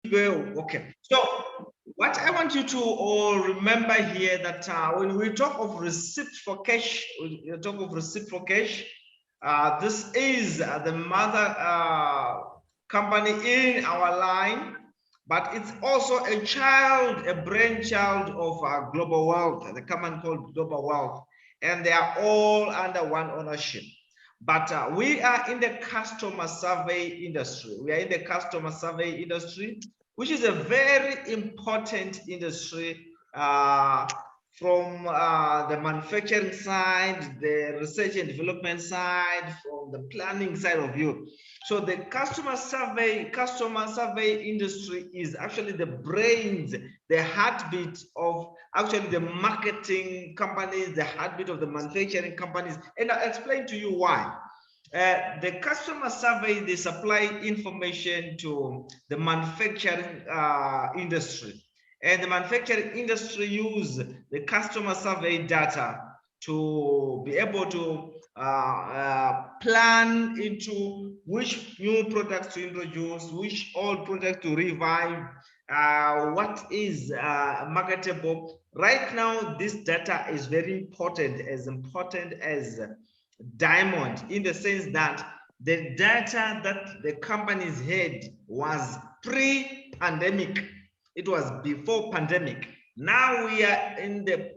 go. Okay. So what I want you to all remember here that when we talk of receipt for cash, this is the mother company in our line, but it's also a child, a brainchild of Global Wealth, the company called Global Wealth, and they are all under one ownership. But we are in the customer survey industry. We are in the customer survey industry, which is a very important industry from the manufacturing side, the research and development side, from the planning side of you. So the customer survey industry is actually the brains, the heartbeat of actually the marketing companies, the heartbeat of the manufacturing companies. And I'll explain to you why. The customer survey, they supply information to the manufacturing industry. And the manufacturing industry use the customer survey data to be able to plan into which new products to introduce, which old product to revive, what is marketable. Right now, this data is very important as diamond, in the sense that the data that the companies had was pre-pandemic. It was before pandemic. Now we are in the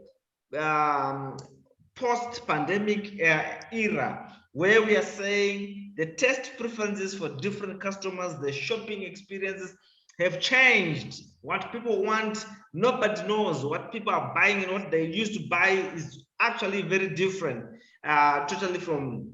post-pandemic era, where we are saying the taste preferences for different customers, the shopping experiences have changed. What people want, nobody knows. What people are buying and what they used to buy is actually very different, totally from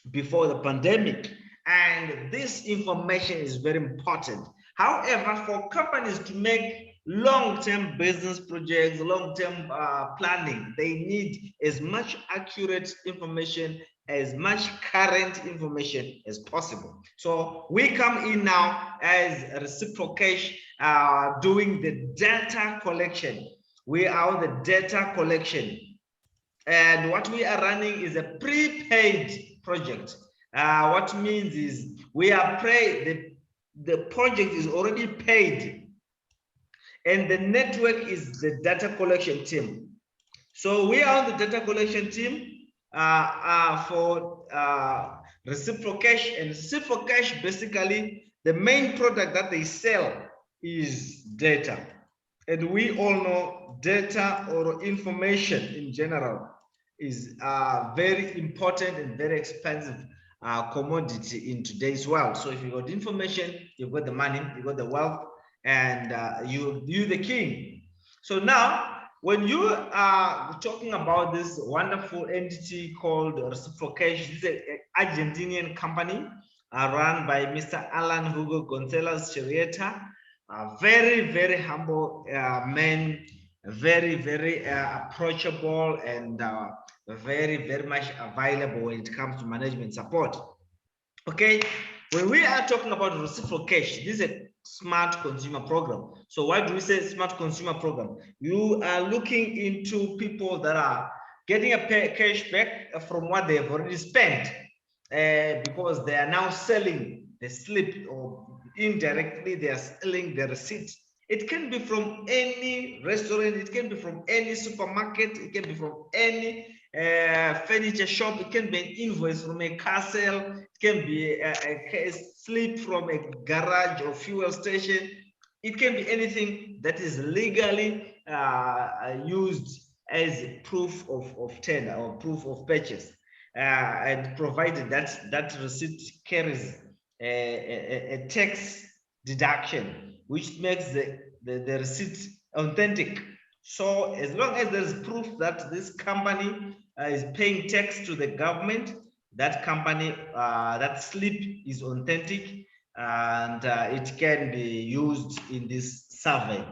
before the pandemic. And this information is very important. However, for companies to make long-term business projects, long-term planning, they need as much accurate information, as much current information as possible. So we come in now as Referral Cash, doing the data collection. We are on the data collection. And what we are running is a prepaid project. What means is we are the project is already paid, and the network is the data collection team. So we are on the data collection team for Referral Cash. And Referral Cash, basically, the main product that they sell is data. And we all know data or information in general is very important and very expensive commodity in today's world. So if you got information, you've got the money, you've got the wealth, and you're the king. So now, when you are talking about this wonderful entity called Referral Cash, this is an Argentinian company run by Mr. Alan Hugo Gonzalez Chirieta, a very, very humble man, very, very approachable, and very, very much available when it comes to management support. Okay, when we are talking about Referral Cash, this is a smart consumer program. So why do we say smart consumer program? You are looking into people that are getting a cash back from what they have already spent, because they are now selling the slip, or indirectly they are selling the receipt. It can be from any restaurant, it can be from any supermarket, it can be from any furniture shop, it can be an invoice from a car sale, it can be a slip from a garage or fuel station. It can be anything that is legally used as proof of tender or proof of purchase, and provided that receipt carries a tax deduction, which makes the receipt authentic. So as long as there's proof that this company is paying tax to the government, that company, that slip is authentic, and it can be used in this survey.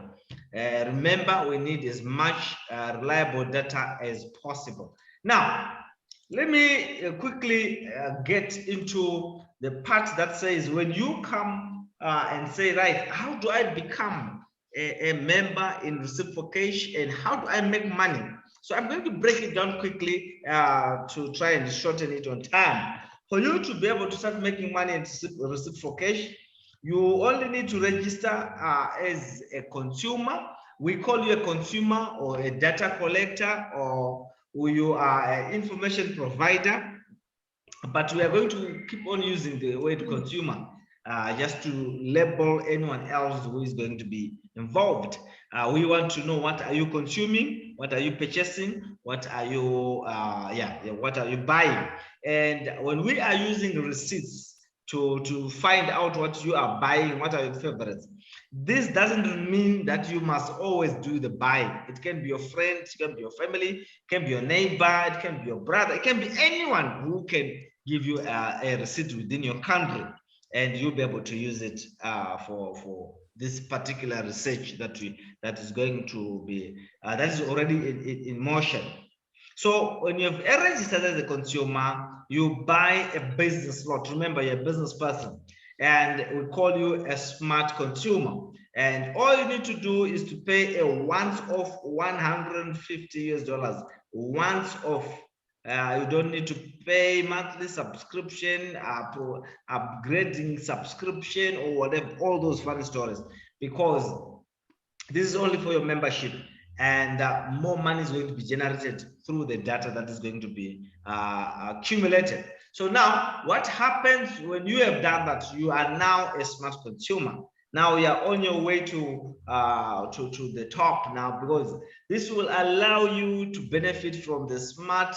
Remember, we need as much reliable data as possible. Now, let me quickly get into the part that says, when you come and say, right, how do I become a member in Referral Cash, and how do I make money? So I'm going to break it down quickly to try and shorten it on time. For you to be able to start making money in Referral Cash, You only need to register as a consumer. We call you a consumer or a data collector, or you are an information provider, but we are going to keep on using the word consumer just to label anyone else who is going to be involved. We want to know, what are you consuming, what are you purchasing, what are you what are you buying. And when we are using receipts to find out what you are buying, what are your favorites, this doesn't mean that you must always do the buying. It can be your friend, it can be your family, it can be your neighbor, it can be your brother, it can be anyone who can give you a receipt within your country, and you'll be able to use it for this particular research that is going to be that is already in motion. So when you've registered as a consumer, you buy a business lot. Remember, you're a business person, and we call you a smart consumer. And all you need to do is to pay a once-off $150. Once off. You don't need to pay monthly subscription, upgrading subscription, or whatever, all those funny stories, because this is only for your membership, and more money is going to be generated through the data that is going to be accumulated. So now, what happens when you have done that? You are now a smart consumer. Now you are on your way to the top now, because this will allow you to benefit from the smart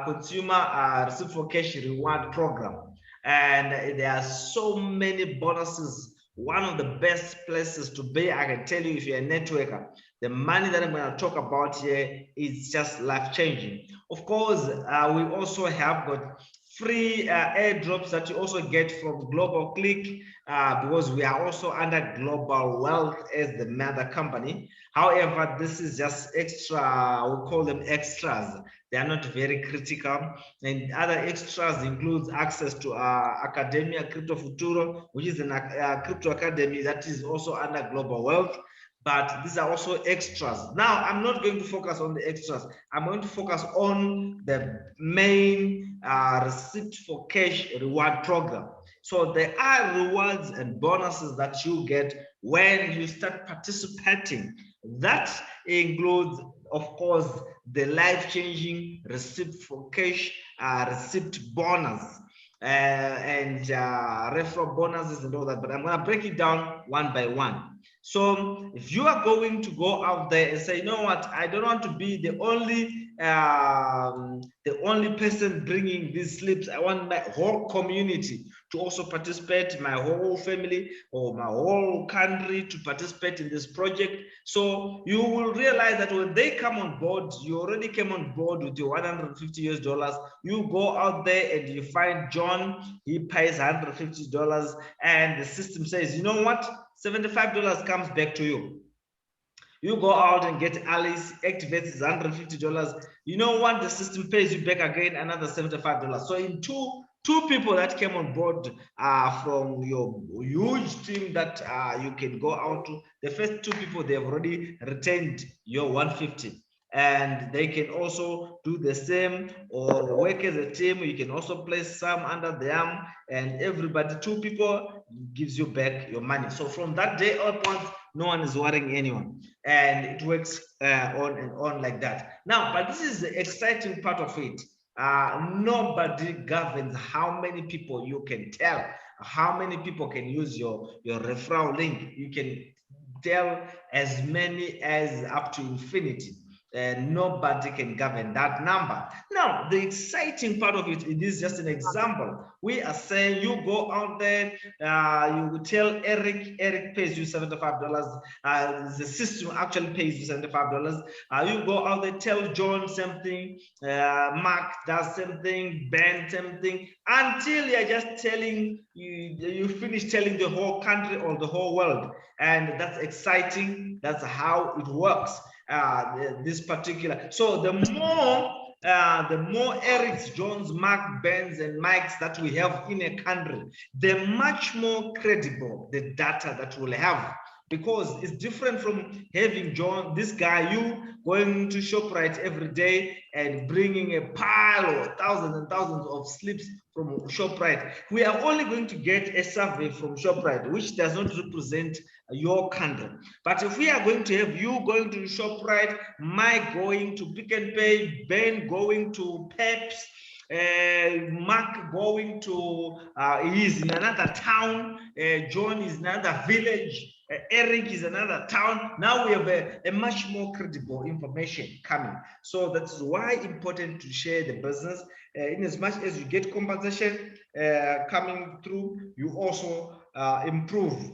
consumer Reciprocal Cash Reward program. And there are so many bonuses. One of the best places to be, I can tell you, if you're a networker, the money that I'm going to talk about here is just life-changing. Of course, we also have got free airdrops that you also get from Global Click, because we are also under Global Wealth as the mother company. However, this is just extra, we call them extras. They are not very critical. And other extras includes access to Academia Crypto Futuro, which is a crypto academy that is also under Global Wealth. But these are also extras. Now, I'm not going to focus on the extras. I'm going to focus on the main receipt for cash reward program. So there are rewards and bonuses that you get when you start participating. That includes, of course, the life-changing receipt for cash receipt bonus and referral bonuses and all that. But I'm going to break it down one by one. So if you are going to go out there and say, you know what, I don't want to be the only person bringing these slips. I want my whole community to also participate, my whole family or my whole country to participate in this project. So you will realize that when they come on board, you already came on board with your $150. You go out there and you find John, he pays $150, and the system says, you know what, $75 comes back to you. You go out and get Alice, activates $150. You know what? The system pays you back again another $75. So in two people that came on board from your huge team that you can go out to, the first two people, they have already retained your $150. And they can also do the same or work as a team. You can also place some under them, and everybody, two people, gives you back your money. So from that day onwards, no one is worrying anyone, and it works on and on like that. Now, but this is the exciting part of it. Nobody governs how many people you can tell, how many people can use your referral link. You can tell as many as up to infinity. And nobody can govern that number. Now, the exciting part of it is just an example. We are saying you go out there, you tell Eric pays you $75. The system actually pays you $75. You go out there, tell John something, Mark does something, Ben something, until you're just telling, you finish telling the whole country or the whole world. And that's exciting. That's how it works. This particular, so the more Erics, Jones, Mark, Benz, and Mikes that we have in a country, the much more credible the data that we'll have, because it's different from having John, this guy, you going to ShopRite every day and bringing a pile or thousands and thousands of slips from ShopRite. We are only going to get a survey from ShopRite, which does not represent your country. But if we are going to have you going to ShopRite, Mike going to Pick n Pay, Ben going to Peps, Mark going to, he's in another town, John is in another village, Eric is another town. Now we have a much more credible information coming. So that's why important to share the business. In as much as you get compensation coming through, you also improve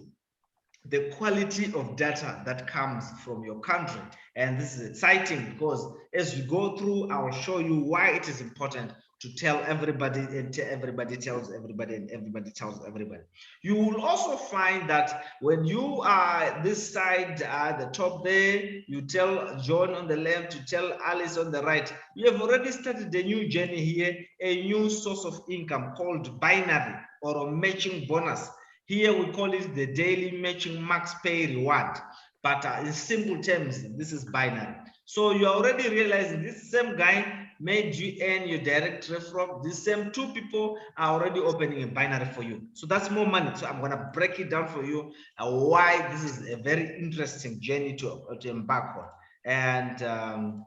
the quality of data that comes from your country. And this is exciting because as we go through, I'll show you why it is important to tell everybody, and everybody tells everybody, and everybody tells everybody. You will also find that when you are this side at the top there, you tell John on the left, you tell Alice on the right, you have already started a new journey here, a new source of income called binary or a matching bonus. Here we call it the daily matching max pay reward. But in simple terms, this is binary. So you're already realizing this same guy made you earn your direct referral. These same two people are already opening a binary for you. So that's more money. So I'm going to break it down for you why this is a very interesting journey to embark on. And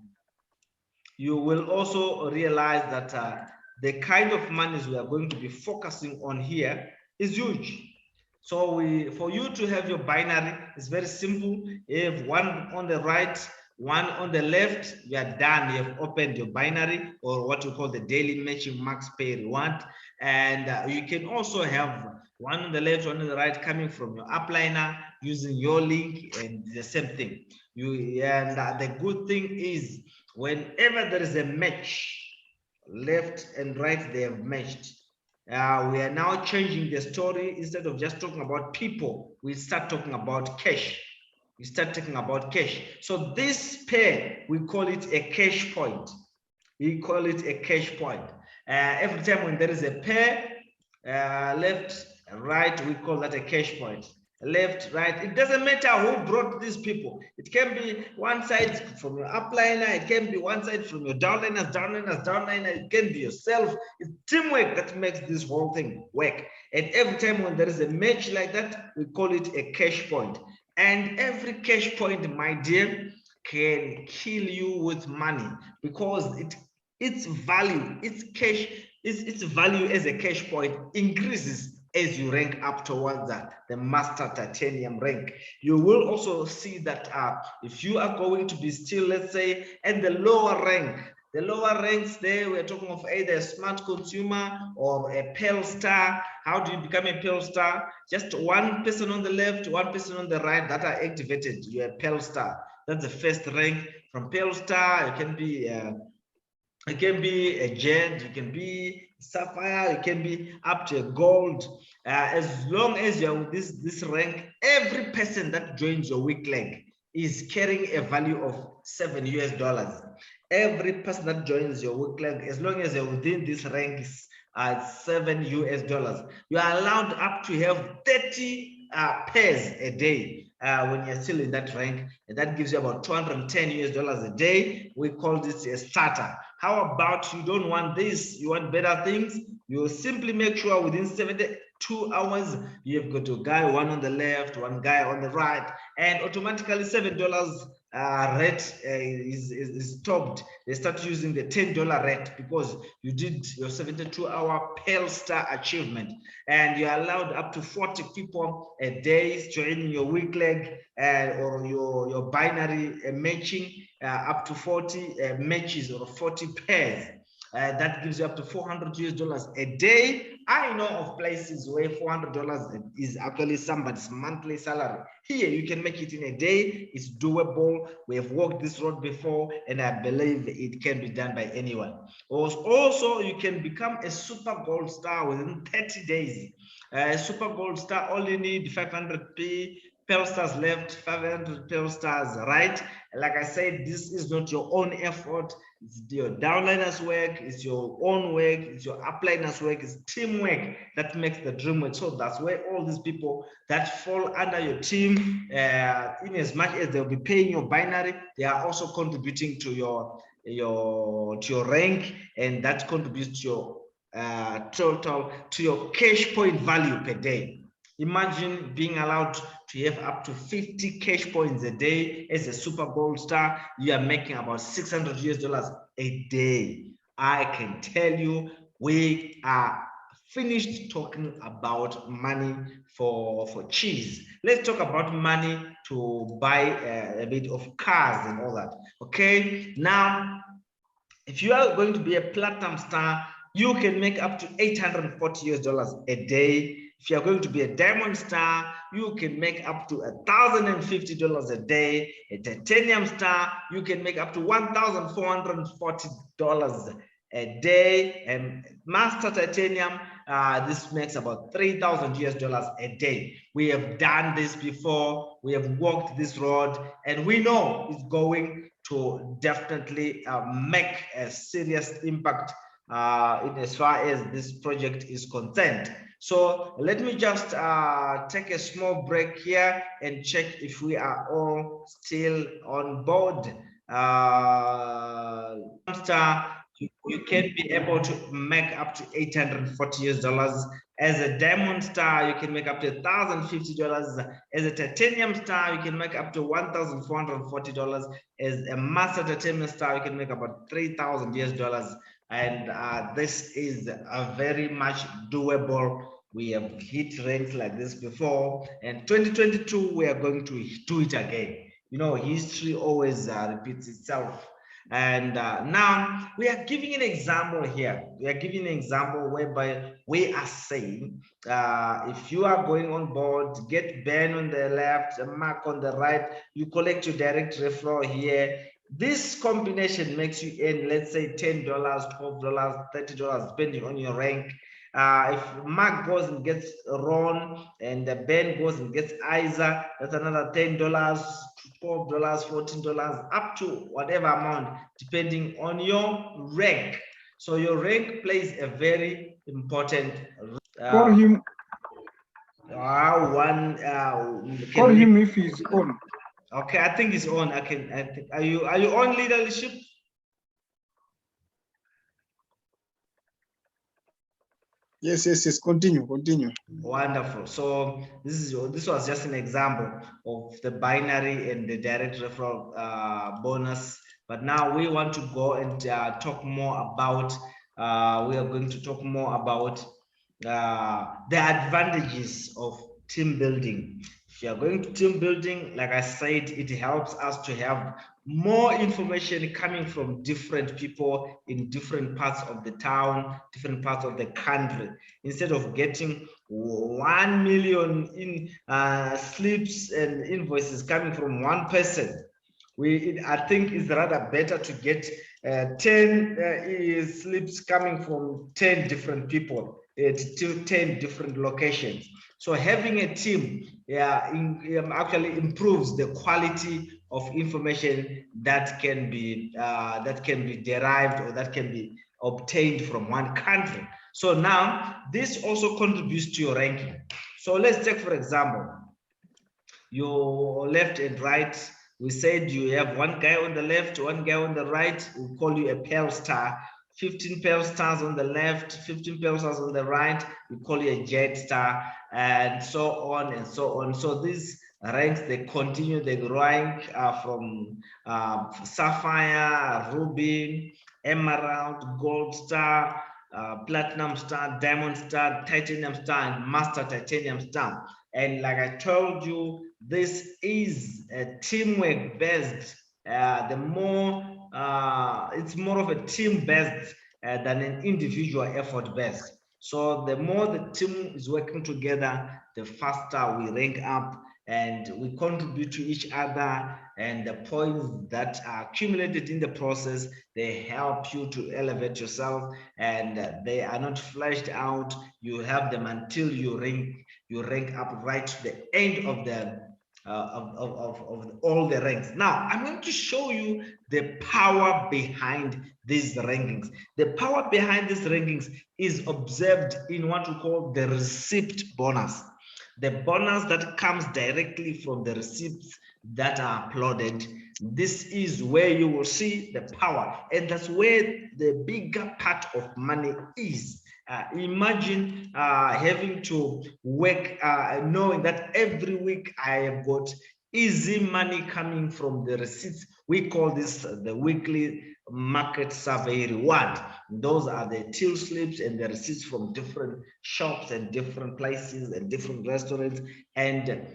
you will also realize that the kind of monies we are going to be focusing on here is huge. So for you to have your binary, it's very simple. You have one on the right, one on the left, you are done. You have opened your binary, or what we call the daily matching max pay reward. And you can also have one on the left, one on the right coming from your upliner using your link, and the same thing. The good thing is whenever there is a match, left and right, they have matched. We are now changing the story. Instead of just talking about people, we start talking about cash. We start talking about cash. So this pair, we call it a cash point. We call it a cash point. Every time when there is a pair, left and right, we call that a cash point. Left, right, it doesn't matter who brought these people. It can be one side from your upliner, it can be one side from your downliner, it can be yourself. It's teamwork that makes this whole thing work. And every time when there is a match like that, we call it a cash point. And every cash point, my dear, can kill you with money because its value, its cash, its value as a cash point increases as you rank up towards the master titanium rank. You will also see that if you are going to be still, let's say, at the lower rank, the lower ranks there, we're talking of either a smart consumer or a Pearl Star. How do you become a Pearl Star? Just one person on the left, one person on the right that are activated. You're a Pearl Star. That's the first rank. From Pearl Star, you can be a jet, you can be sapphire, you can be up to a gold. As long as you're with this rank, every person that joins your weak leg is carrying a value of $7 US. Every person that joins your weak leg, as long as you're within this rank, is $7 US. You are allowed up to have 30 pairs a day when you're still in that rank, and that gives you about $210 US a day. We call this a starter. How about you don't want this, you want better things? You simply make sure within 72 hours you have got a guy, one on the left, one guy on the right, and automatically $7 rate is stopped. They start using the $10 rate because you did your 72-hour Pearl Star achievement, and you're allowed up to 40 people a day joining your weak leg or your binary matching, up to 40 matches or 40 pairs. That gives you up to $400 US a day. I know of places where $400 is actually somebody's monthly salary. Here, you can make it in a day. It's doable. We have walked this road before, and I believe it can be done by anyone. Also, you can become a super gold star within 30 days. Super gold star only need 500p. Pearl Stars left, 500 Pearl Stars right. Like I said, this is not your own effort. It's your downliners work, it's your own work, it's your upliners work, it's teamwork that makes the dream work. So that's where all these people that fall under your team, in as much as they'll be paying your binary, they are also contributing to your rank, and that contributes to your total, to your cash point value per day. Imagine being allowed to have up to 50 cash points a day as a Super Bowl star. You are making about $600 a day. I can tell you, we are finished talking about money for cheese. Let's talk about money to buy a bit of cars and all that. Okay, now if you are going to be a platinum star, you can make up to $840 a day. If you are going to be a diamond star, you can make up to $1,050 a day. A titanium star, you can make up to $1,440 a day. And master titanium, this makes about $3,000 a day. We have done this before. We have walked this road, and we know it's going to definitely make a serious impact in as far as this project is concerned. So let me just take a small break here and check if we are all still on board. You can be able to make up to $840. As a diamond star, you can make up to $1,050. As a titanium star, you can make up to $1,440. As a master titanium star, you can make about $3,000. And this is very much doable. We have hit ranks like this before, and 2022 we are going to do it again. You know, history always repeats itself. And now we are giving an example here. We are giving an example whereby we are saying, if you are going on board, get Ben on the left, Mark on the right, you collect your direct referral here. This combination makes you earn, let's say, $10, $12, $30, depending on your rank. If Mark goes and gets Ron, and Ben goes and gets Isa, that's another $10, $12, $14, up to whatever amount, depending on your rank. So your rank plays a very important Call him. Call him if he's on. Okay, I think it's on. Are you on, leadership? Yes. Continue. Wonderful. So this was just an example of the binary and the direct referral bonus. But now we want to go and talk more about. We are going to talk more about the advantages of team building. If you are going to team building, like I said, it helps us to have more information coming from different people in different parts of the town, different parts of the country. Instead of getting 1 million in slips and invoices coming from one person, I think it's rather better to get 10 slips coming from 10 different people at 10 different locations. So having a team actually improves the quality of information that can be derived or that can be obtained from one country. So now this also contributes to your ranking. So let's take, for example, your left and right. We said you have one guy on the left, one guy on the right. We'll call you a pale star. 15 pale stars on the left, 15 pale stars on the right. We call you a jet star, and so on and so on. So these ranks, they continue, they rank from sapphire, ruby, emerald, gold star, platinum star, diamond star, titanium star, and master titanium star. And like I told you, this is a teamwork based. It's more of a team based than an individual effort based. So the more the team is working together, the faster we rank up and we contribute to each other, and the points that are accumulated in the process, they help you to elevate yourself, and they are not flashed out. You have them until you rank up right to the end of of all the ranks. Now, I'm going to show you the power behind these rankings. The power behind these rankings is observed in what we call the receipt bonus. The bonus that comes directly from the receipts that are uploaded. This is where you will see the power, and that's where the bigger part of money is. Imagine having to work, knowing that every week I have got easy money coming from the receipts. We call this the weekly market survey reward. Those are the till slips and the receipts from different shops and different places and different restaurants. And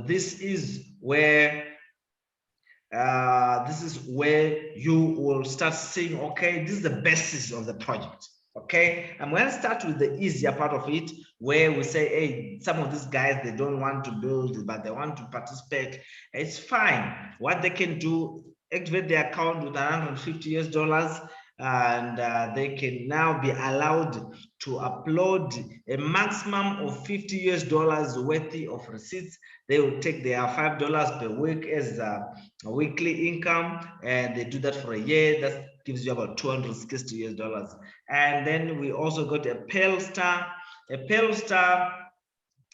this is where you will start seeing, okay, this is the basis of the project. Okay, I'm going to start with the easier part of it, where we say, hey, some of these guys, they don't want to build, but they want to participate. It's fine. What they can do, activate their account with $150, and they can now be allowed to upload a maximum of $50 worth of receipts. They will take their $5 per week as a weekly income, and they do that for a year. That gives you about $260. And then we also got a pale star. A pale star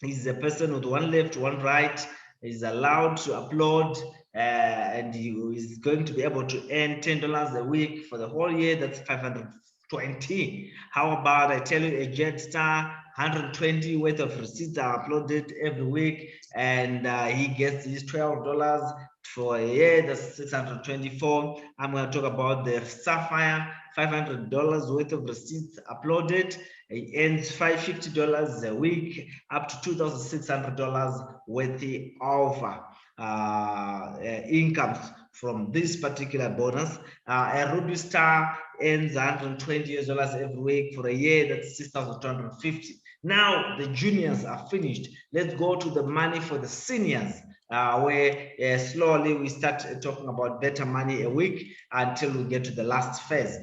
is a person with one left, one right, is allowed to upload, and he is going to be able to earn $10 a week for the whole year. That's 520. How about I tell you a jet star, 120 worth of receipts are uploaded every week, and he gets his $12 for a year. That's 624. I'm going to talk about the sapphire, $500 worth of receipts uploaded. It earns $550 a week, up to $2,600 worth of incomes from this particular bonus. A Ruby Star earns $120 every week for a year. That's $6,250. Now the juniors are finished. Let's go to the money for the seniors, where slowly we start talking about better money a week until we get to the last phase.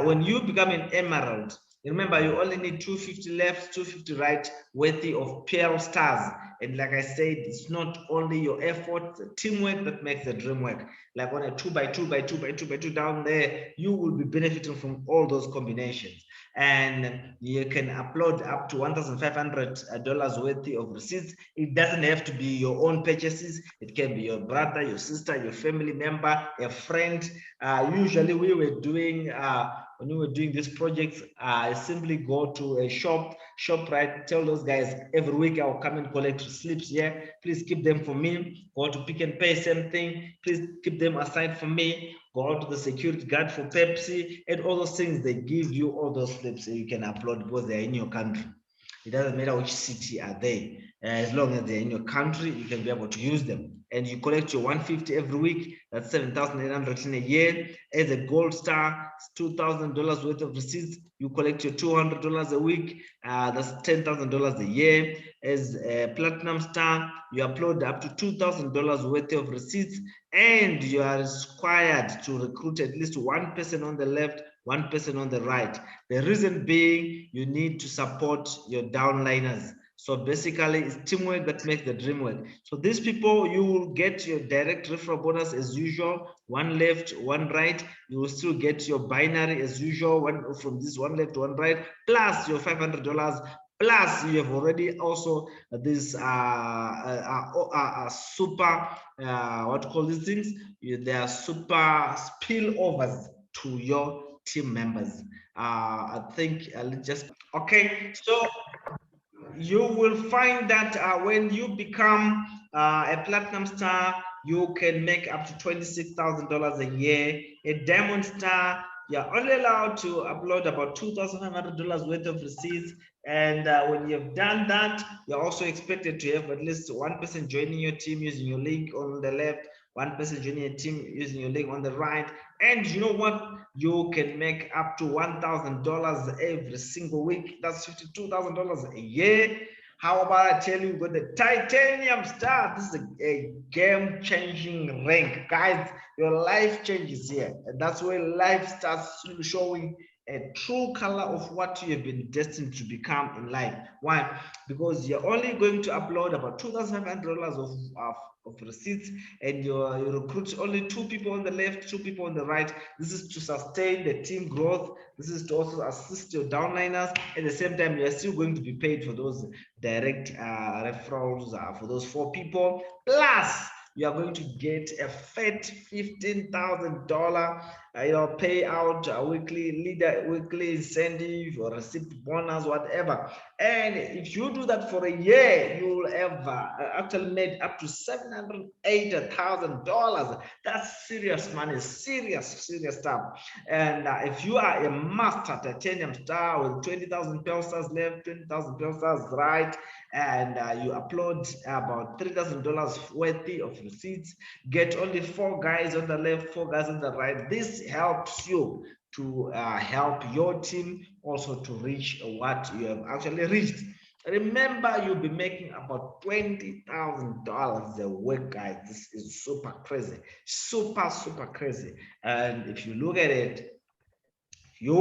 When you become an emerald, remember, you only need 250 left, 250 right, worthy of pearl stars. And like I said, it's not only your effort, the teamwork that makes the dream work. Like on a 2x2 down there, you will be benefiting from all those combinations. And you can upload up to $1,500 worth of receipts. It doesn't have to be your own purchases. It can be your brother, your sister, your family member, a friend. Usually we were doing when we were doing these projects, I simply go to a shop, right, tell those guys every week I'll come and collect slips here. Please keep them for me. Go to Pick and Pay, same thing. Please keep them aside for me. Go to the security guard for Pepsi, and all those things. They give you all those slips so you can upload because they're in your country. It doesn't matter which city are they. As long as they're in your country, you can be able to use them. And you collect your 150 every week. That's 7,800 in a year. As a gold star, it's $2,000 worth of receipts. You collect your $200 a week. That's $10,000 a year. As a platinum star, you upload up to $2,000 worth of receipts, and you are required to recruit at least one person on the left, one person on the right. The reason being, you need to support your downliners. So basically, it's teamwork that makes the dream work. So these people, you will get your direct referral bonus as usual, one left, one right. You will still get your binary as usual, one from this one left, one right, plus your $500. Plus, you have already also this super, what call these things? They are super spillovers to your team members. I think just, okay, so you will find that when you become a platinum star, you can make up to $26,000 a year. A diamond star, you're only allowed to upload about $2,500 worth of receipts. And when you've done that, you're also expected to have at least one person joining your team using your link on the left, one person joining a team using your link on the right. And you know what? You can make up to $1,000 every single week. That's $52,000 a year. How about I tell you, got the titanium star? This is a game-changing rank. Guys, your life changes here. And that's where life starts showing a true color of what you have been destined to become in life. Why? Because you're only going to upload about $2,500 of receipts, and you recruit only 2 people on the left, 2 people on the right. This is to sustain the team growth. This is to also assist your downliners. At the same time, you are still going to be paid for those direct referrals for those 4 people. Plus, you are going to get a fat $15,000 payout, weekly incentive or receipt bonus, whatever. And if you do that for a year, you will have actually made up to $780,000. That's serious money, serious stuff. And if you are a master titanium star with 20,000 pesos left, 20,000 pesos right, and you upload about $3,000 worth of receipts, get only 4 guys on the left, 4 guys on the right. This helps you to help your team also to reach what you have actually reached. Remember, you'll be making about $20,000 a week, guys. This is super crazy, super crazy. And if you look at it, you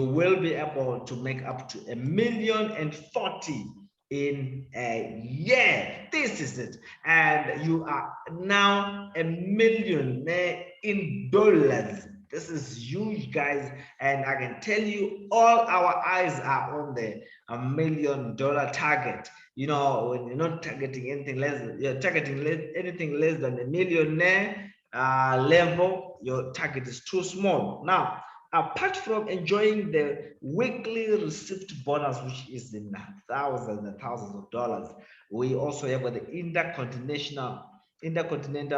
will be able to make up to $1,040,000 in a year. This is it. And you are now a millionaire in dollars. This is huge, guys. And I can tell you, all our eyes are on the $1 million target. You know, when you're not targeting anything less, you're targeting anything less than a millionaire level, your target is too small. Now, apart from enjoying the weekly receipt bonus, which is in thousands and thousands of dollars, we also have the intercontinental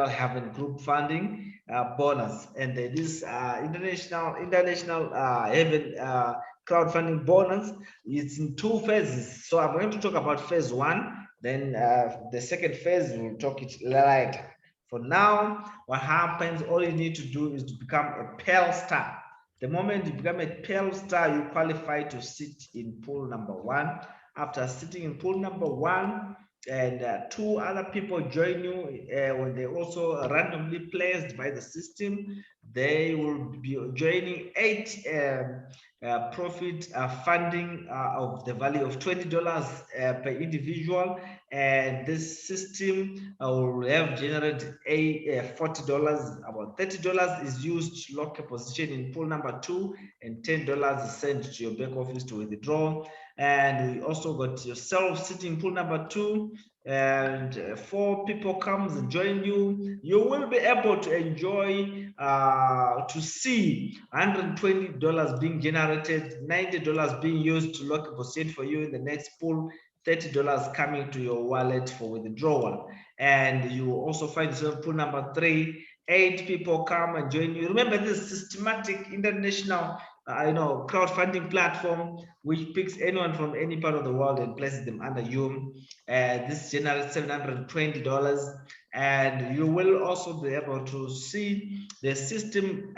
Heaven group funding bonus, and this international Heaven crowdfunding bonus is in 2 phases. So I'm going to talk about phase 1, then the second phase we'll talk it later. For now, what happens, all you need to do is to become a Pearl Star. The moment you become a Pearl Star, you qualify to sit in pool number 1. After sitting in pool number 1, and 2 other people join you when they also randomly placed by the system, they will be joining 8 profit funding of the value of $20 per individual, and this system will have generated $40. About $30 is used to lock a position in pool number 2, and $10 is sent to your back office to withdraw. And we also got yourself sitting pool number 2, and 4 people comes and join you. You will be able to enjoy to see $120 being generated, $90 being used to lock a position for you in the next pool, $30 coming to your wallet for withdrawal. And you also find yourself pool number 3, 8 people come and join you. Remember, this systematic international crowdfunding platform which picks anyone from any part of the world and places them under you. This generates $720, and you will also be able to see the system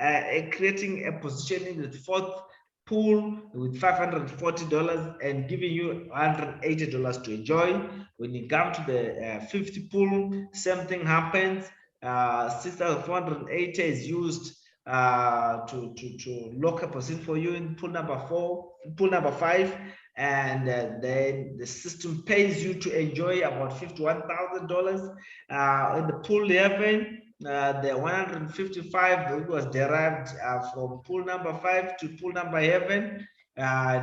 creating a position in the 4th pool with $540 and giving you $180 to enjoy. When you come to the 5th pool, same thing happens. $6,480 is used to lock a position for you in pool number 5, and then the system pays you to enjoy about $51,000 in the pool 11. The 155 was derived from pool number 5 to pool number 11.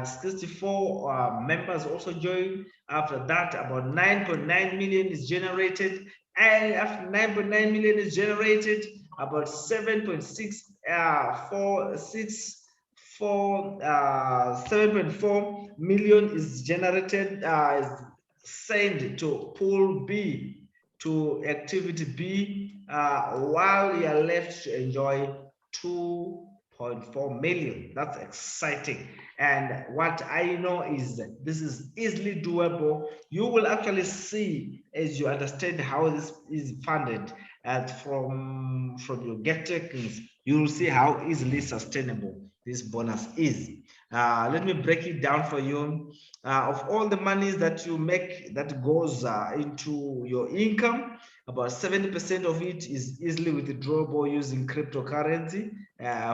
64 members also joined. After that, about 9.9 million is generated, and after 9.9 million is generated, about 7.4 million is generated, is sent to pool B, to activity B, while you are left to enjoy 2.4 million. That's exciting. And what I know is that this is easily doable. You will actually see, as you understand how this is funded, from your get tokens, you will see how easily sustainable this bonus is. Let me break it down for you. Of all the monies that you make that goes into your income, About 70% of it is easily withdrawable using cryptocurrency.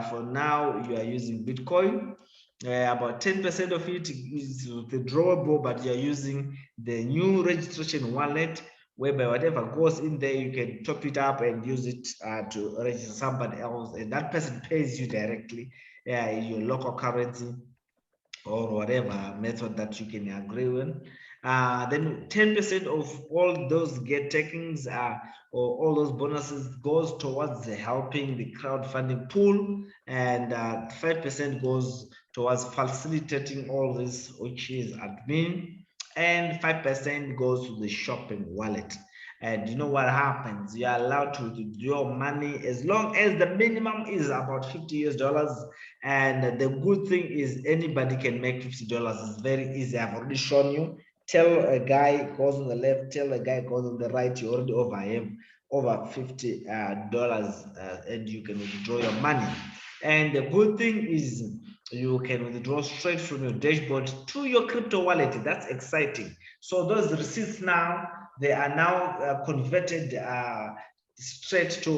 For now, you are using Bitcoin. About 10% of it is withdrawable, but you're using the new registration wallet, whereby whatever goes in there, you can top it up and use it to register somebody else, and that person pays you directly in your local currency or whatever method that you can agree with. Then 10% of all those get takings or all those bonuses goes towards helping the crowdfunding pool, and 5% goes towards facilitating all this, which is admin, and 5% goes to the shopping wallet. And you know what happens? You are allowed to withdraw money as long as the minimum is about $50 US. And the good thing is anybody can make $50. It's very easy. I've already shown you. Tell a guy goes on the left, tell a guy goes on the right, you already over him over $50, and you can withdraw your money. And the good thing is you can withdraw straight from your dashboard to your crypto wallet. That's exciting. So those receipts now, they are now converted straight to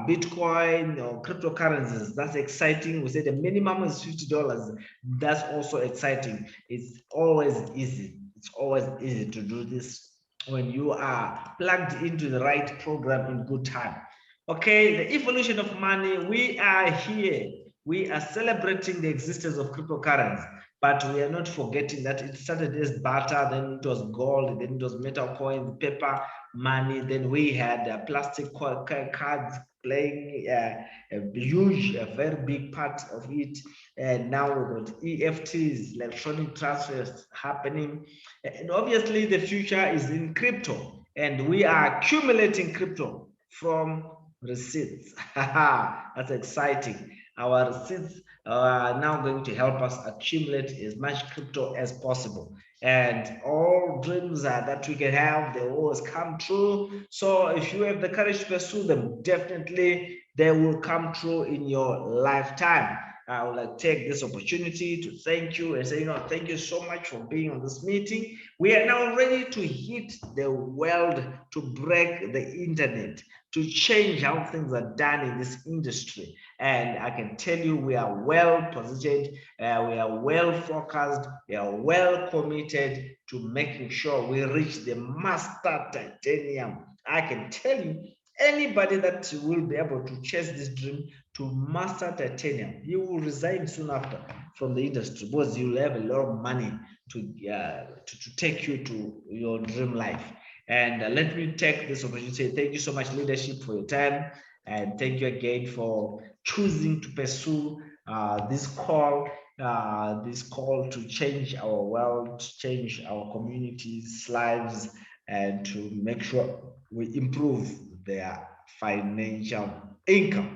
Bitcoin or cryptocurrencies. That's exciting. We say the minimum is $50. That's also exciting. It's always easy. It's always easy to do this when you are plugged into the right program in good time. Okay, the evolution of money. We are here. We are celebrating the existence of cryptocurrency, but we are not forgetting that it started as barter, then it was gold, then it was metal coins, paper money, then we had plastic cards playing a huge, a very big part of it, and now we've got EFTs, electronic transfers happening, and obviously the future is in crypto, and we are accumulating crypto from receipts. That's exciting. Our receipts are now going to help us accumulate as much crypto as possible. And all dreams that we can have, they always come true. So if you have the courage to pursue them, definitely they will come true in your lifetime. I would like to take this opportunity to thank you and say, thank you so much for being on this meeting. We are now ready to hit the world, to break the internet, to change how things are done in this industry. And I can tell you, we are well positioned, we are well focused, we are well committed to making sure we reach the master titanium. I can tell you, anybody that will be able to chase this dream to master titanium, he will resign soon after from the industry, because you will have a lot of money to take you to your dream life. And let me take this opportunity to say thank you so much, leadership, for your time. And thank you again for choosing to pursue this call to change our world, to change our communities' lives, and to make sure we improve their financial income.